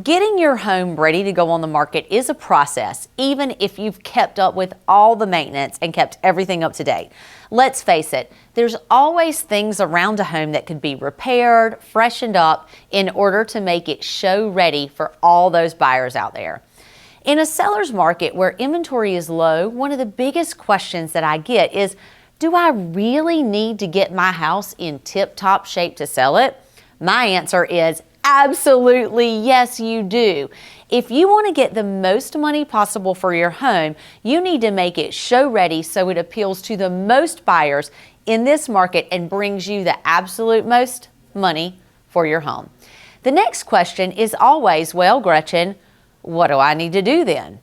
Getting your home ready to go on the market is a process, even if you've kept up with all the maintenance and kept everything up to date. Let's face it, there's always things around a home that could be repaired, freshened up in order to make it show ready for all those buyers out there. In a seller's market where inventory is low, one of the biggest questions that I get is, do I really need to get my house in tip-top shape to sell it? My answer is absolutely yes, you do. If you want to get the most money possible for your home, you need to make it show ready so it appeals to the most buyers in this market and brings you the absolute most money for your home. The next question is always, well, Gretchen, what do I need to do then?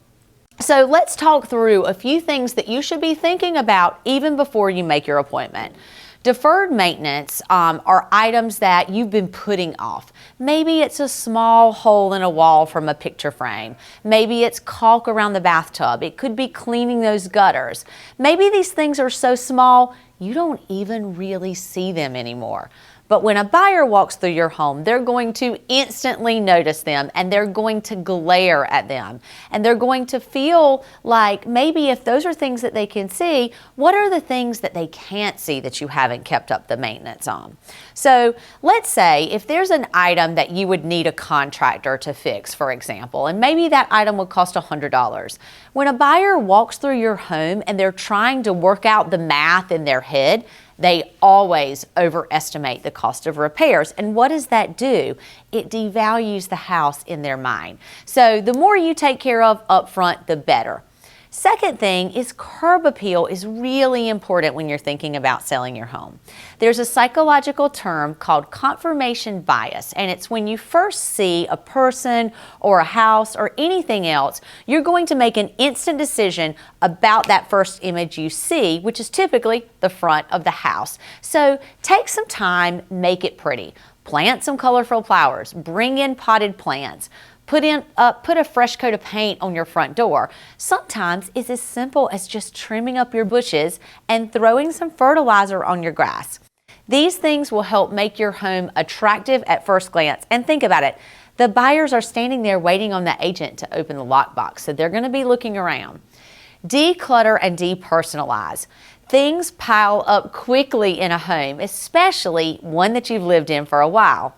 So let's talk through a few things that you should be thinking about even before you make your appointment. Deferred maintenance are items that you've been putting off. Maybe it's a small hole in a wall from a picture frame. Maybe it's caulk around the bathtub. It could be cleaning those gutters. Maybe these things are so small you don't even really see them anymore. But when a buyer walks through your home, they're going to instantly notice them and they're going to glare at them. And they're going to feel like maybe if those are things that they can see, what are the things that they can't see that you haven't kept up the maintenance on? So let's say if there's an item that you would need a contractor to fix, for example, and maybe that item would cost $100. When a buyer walks through your home and they're trying to work out the math in their head, they always overestimate the cost of repairs. And what does that do? It devalues the house in their mind. So the more you take care of up front, the better. Second thing is curb appeal is really important when you're thinking about selling your home. There's a psychological term called confirmation bias, and it's when you first see a person or a house or anything else, you're going to make an instant decision about that first image you see, which is typically the front of the house. So take some time, make it pretty. Plant some colorful flowers, bring in potted plants. Put a fresh coat of paint on your front door. Sometimes it's as simple as just trimming up your bushes and throwing some fertilizer on your grass. These things will help make your home attractive at first glance. And think about it, the buyers are standing there waiting on the agent to open the lockbox, so they're going to be looking around. Declutter and depersonalize. Things pile up quickly in a home, especially one that you've lived in for a while.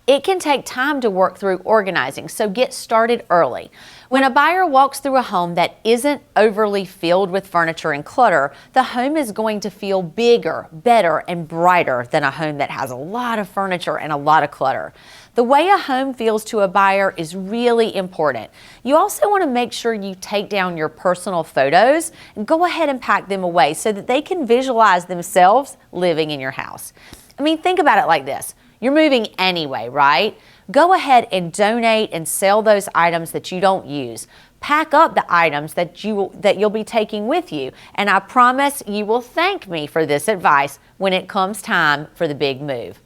It can take time to work through organizing, so get started early. When a buyer walks through a home that isn't overly filled with furniture and clutter, the home is going to feel bigger, better, and brighter than a home that has a lot of furniture and a lot of clutter. The way a home feels to a buyer is really important. You also want to make sure you take down your personal photos and go ahead and pack them away so that they can visualize themselves living in your house. I mean, think about it like this. You're moving anyway, right? Go ahead and donate and sell those items that you don't use. Pack up the items that you'll be taking with you. And I promise you will thank me for this advice when it comes time for the big move.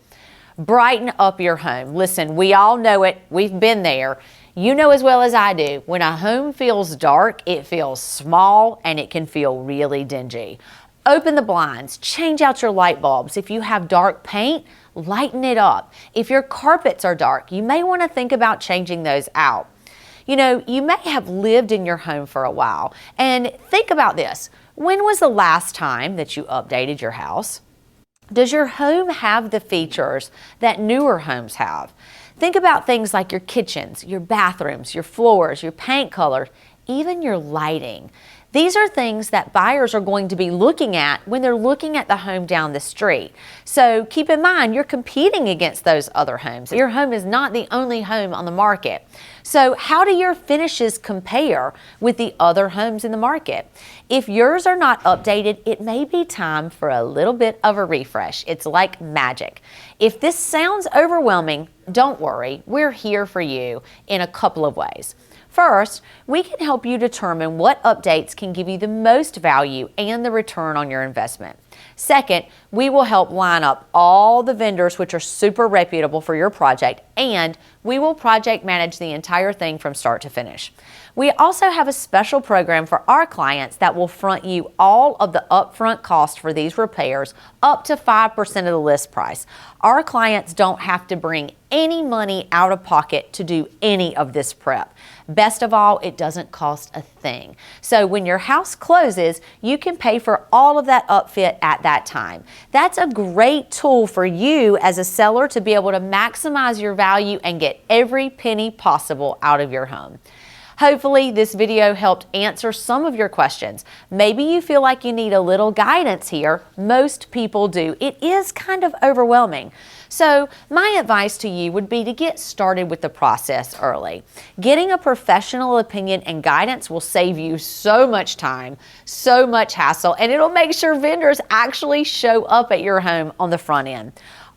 Brighten up your home. Listen, we all know it. We've been there. You know as well as I do, when a home feels dark, it feels small and it can feel really dingy. Open the blinds, change out your light bulbs. If you have dark paint, lighten it up. If your carpets are dark, you may want to think about changing those out. You know, you may have lived in your home for a while, and think about this. When was the last time that you updated your house? Does your home have the features that newer homes have? Think about things like your kitchens, your bathrooms, your floors, your paint colors, even your lighting. These are things that buyers are going to be looking at when they're looking at the home down the street. So keep in mind, you're competing against those other homes. Your home is not the only home on the market. So how do your finishes compare with the other homes in the market? If yours are not updated, it may be time for a little bit of a refresh. It's like magic. If this sounds overwhelming, don't worry. We're here for you in a couple of ways. First, we can help you determine what updates can give you the most value and the return on your investment. Second, we will help line up all the vendors which are super reputable for your project, and we will project manage the entire thing from start to finish. We also have a special program for our clients that will front you all of the upfront cost for these repairs, up to 5% of the list price. Our clients don't have to bring any money out of pocket to do any of this prep. Best of all, it doesn't cost a thing. So when your house closes, you can pay for all of that upfit at that time. That's a great tool for you as a seller to be able to maximize your value and get every penny possible out of your home. Hopefully this video helped answer some of your questions. Maybe you feel like you need a little guidance here. Most people do. It is kind of overwhelming. So my advice to you would be to get started with the process early. Getting a professional opinion and guidance will save you so much time, so much hassle, and it'll make sure vendors actually show up at your home on the front end.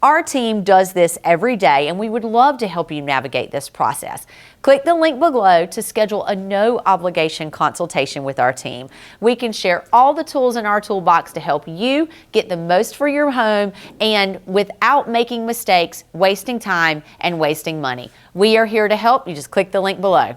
Our team does this every day, and we would love to help you navigate this process. Click the link below to schedule a no-obligation consultation with our team. We can share all the tools in our toolbox to help you get the most for your home and without making mistakes, wasting time, and wasting money. We are here to help. You just click the link below.